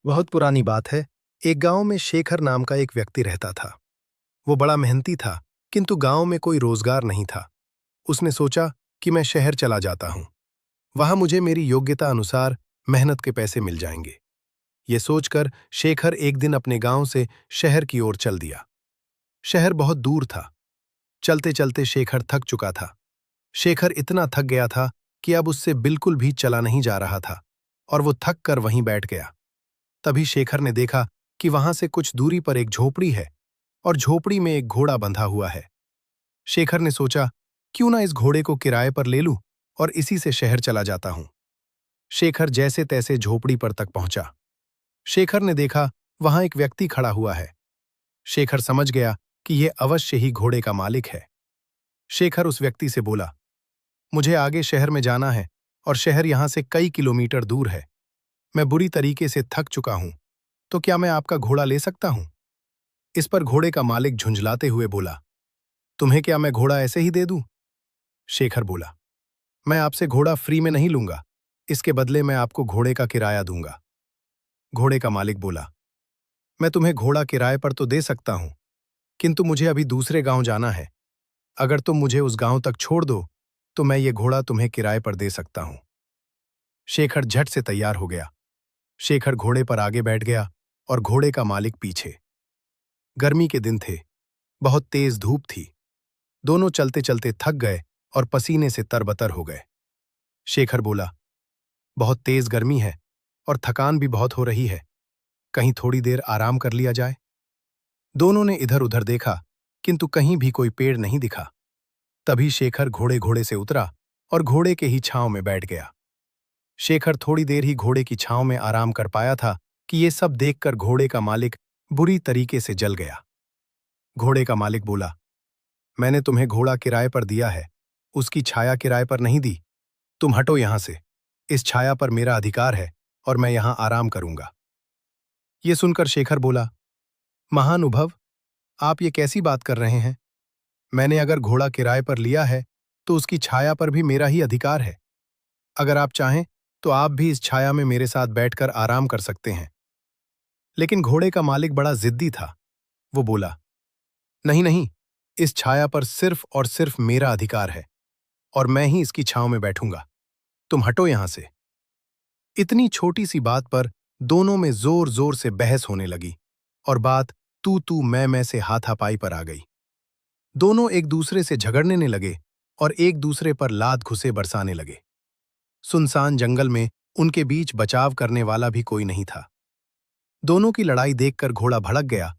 बहुत पुरानी बात है। एक गांव में शेखर नाम का एक व्यक्ति रहता था। वो बड़ा मेहनती था, किंतु गांव में कोई रोजगार नहीं था। उसने सोचा कि मैं शहर चला जाता हूं। वहां मुझे मेरी योग्यता अनुसार मेहनत के पैसे मिल जाएंगे। ये सोचकर शेखर एक दिन अपने गांव से शहर की ओर चल दिया। शहर बहुत दूर था। चलते चलते शेखर थक चुका था। शेखर इतना थक गया था कि अब उससे बिल्कुल भी चला नहीं जा रहा था और वो थक कर वहीं बैठ गया। तभी शेखर ने देखा कि वहां से कुछ दूरी पर एक झोपड़ी है और झोपड़ी में एक घोड़ा बंधा हुआ है। शेखर ने सोचा, क्यों ना इस घोड़े को किराए पर ले लूं और इसी से शहर चला जाता हूं। शेखर जैसे तैसे झोपड़ी पर तक पहुंचा। शेखर ने देखा वहां एक व्यक्ति खड़ा हुआ है। शेखर समझ गया कि यह अवश्य ही घोड़े का मालिक है। शेखर उस व्यक्ति से बोला, मुझे आगे शहर में जाना है और शहर यहां से कई किलोमीटर दूर है। मैं बुरी तरीके से थक चुका हूं, तो क्या मैं आपका घोड़ा ले सकता हूं? इस पर घोड़े का मालिक झुंझलाते हुए बोला, तुम्हें क्या मैं घोड़ा ऐसे ही दे दूं? शेखर बोला, मैं आपसे घोड़ा फ्री में नहीं लूंगा। इसके बदले मैं आपको घोड़े का किराया दूंगा। घोड़े का मालिक बोला, मैं तुम्हें घोड़ा किराए पर तो दे सकता हूं, किंतु मुझे अभी दूसरे गांव जाना है। अगर तुम मुझे उस गांव तक छोड़ दो तो मैं ये घोड़ा तुम्हें किराए पर दे सकता हूं। शेखर झट से तैयार हो गया। शेखर घोड़े पर आगे बैठ गया और घोड़े का मालिक पीछे। गर्मी के दिन थे। बहुत तेज धूप थी। दोनों चलते चलते थक गए और पसीने से तरबतर हो गए। शेखर बोला, बहुत तेज गर्मी है और थकान भी बहुत हो रही है। कहीं थोड़ी देर आराम कर लिया जाए। दोनों ने इधर उधर देखा, किंतु कहीं भी कोई पेड़ नहीं दिखा। तभी शेखर घोड़े से उतरा और घोड़े के ही छांव में बैठ गया। शेखर थोड़ी देर ही घोड़े की छांव में आराम कर पाया था कि ये सब देखकर घोड़े का मालिक बुरी तरीके से जल गया। घोड़े का मालिक बोला, मैंने तुम्हें घोड़ा किराए पर दिया है, उसकी छाया किराए पर नहीं दी। तुम हटो यहां से। इस छाया पर मेरा अधिकार है और मैं यहां आराम करूंगा। ये सुनकर शेखर बोला, महानुभव, आप ये कैसी बात कर रहे हैं? मैंने अगर घोड़ा किराए पर लिया है तो उसकी छाया पर भी मेरा ही अधिकार है। अगर आप चाहें तो आप भी इस छाया में मेरे साथ बैठकर आराम कर सकते हैं। लेकिन घोड़े का मालिक बड़ा जिद्दी था। वो बोला, नहीं नहीं, इस छाया पर सिर्फ और सिर्फ मेरा अधिकार है और मैं ही इसकी छांव में बैठूंगा। तुम हटो यहां से। इतनी छोटी सी बात पर दोनों में जोर जोर से बहस होने लगी और बात तू मैं से हाथापाई पर आ गई। दोनों एक दूसरे से झगड़ने लगे और एक दूसरे पर लात घुसे बरसाने लगे। सुनसान जंगल में उनके बीच बचाव करने वाला भी कोई नहीं था। दोनों की लड़ाई देखकर घोड़ा भड़क गया